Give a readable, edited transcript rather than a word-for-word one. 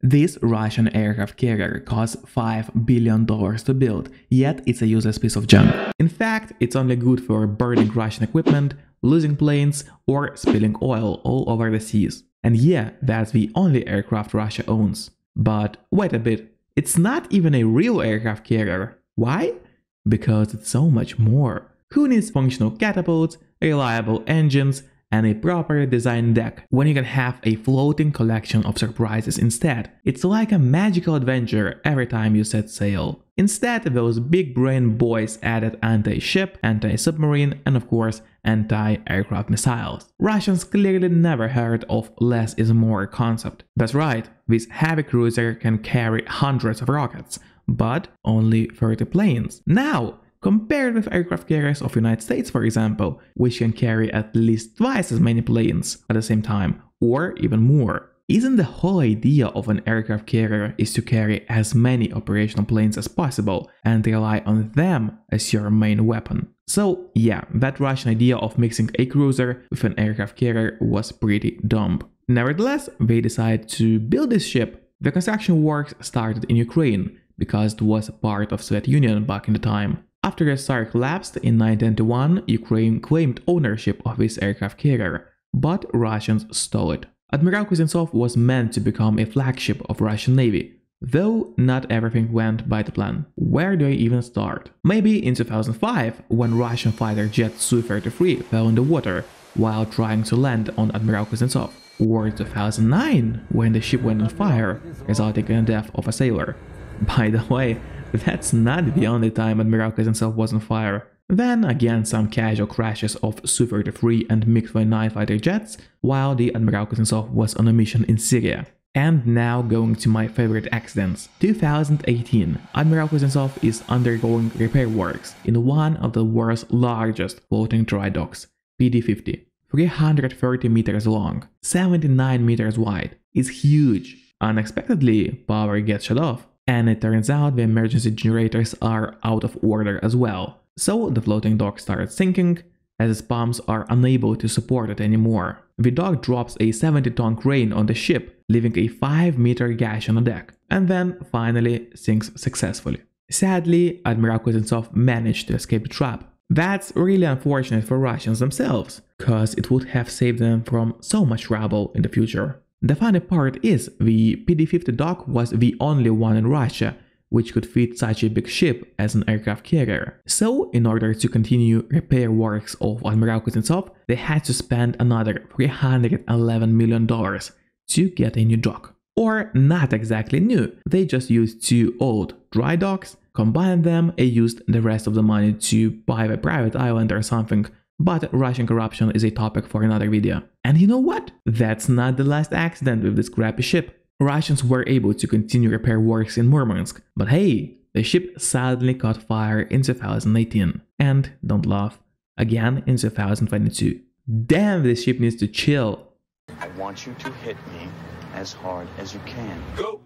This Russian aircraft carrier costs $5 billion to build, yet it's a useless piece of junk. In fact, it's only good for burning Russian equipment, losing planes, or spilling oil all over the seas. And yeah, that's the only aircraft Russia owns. But wait a bit, it's not even a real aircraft carrier. Why? Because it's so much more. Who needs functional catapults, reliable engines, and a properly designed deck when you can have a floating collection of surprises instead? It's like a magical adventure every time you set sail. Instead, those big brain boys added anti-ship, anti-submarine, and of course, anti-aircraft missiles. Russians clearly never heard of less is more concept. That's right, this heavy cruiser can carry hundreds of rockets, but only 30 planes. Now, compared with aircraft carriers of the United States, for example, which can carry at least twice as many planes at the same time, or even more. Isn't the whole idea of an aircraft carrier is to carry as many operational planes as possible and rely on them as your main weapon? So yeah, that Russian idea of mixing a cruiser with an aircraft carrier was pretty dumb. Nevertheless, they decided to build this ship. The construction works started in Ukraine, because it was part of Soviet Union back in the time. After the Tsar collapsed in 1991, Ukraine claimed ownership of this aircraft carrier, but Russians stole it. Admiral Kuznetsov was meant to become a flagship of Russian Navy, though not everything went by the plan. Where do I even start? Maybe in 2005, when Russian fighter jet Su-33 fell in the water while trying to land on Admiral Kuznetsov. Or 2009, when the ship went on fire, resulting in the death of a sailor. By the way, that's not the only time Admiral Kuznetsov was on fire. Then again, some casual crashes of Su-33 and MiG-29 fighter jets, while the Admiral Kuznetsov was on a mission in Syria. And now going to my favorite accidents. 2018, Admiral Kuznetsov is undergoing repair works in one of the world's largest floating dry docks, PD-50. 330 meters long, 79 meters wide. It's huge. Unexpectedly, power gets shut off. And it turns out the emergency generators are out of order as well. So the floating dock starts sinking, as its pumps are unable to support it anymore. The dock drops a 70-ton crane on the ship, leaving a 5-meter gash on the deck, and then finally sinks successfully. Sadly, Admiral Kuznetsov managed to escape the trap. That's really unfortunate for Russians themselves, cause it would have saved them from so much trouble in the future. The funny part is, the PD-50 dock was the only one in Russia which could fit such a big ship as an aircraft carrier. So, in order to continue repair works of Admiral Kuznetsov, they had to spend another $311 million to get a new dock. Or not exactly new, they just used 2 old dry docks, combined them and used the rest of the money to buy a private island or something. But Russian corruption is a topic for another video. And you know what? That's not the last accident with this crappy ship. Russians were able to continue repair works in Murmansk, but hey, the ship suddenly caught fire in 2018. And, don't laugh, again in 2022. Damn, this ship needs to chill. I want you to hit me as hard as you can. Go!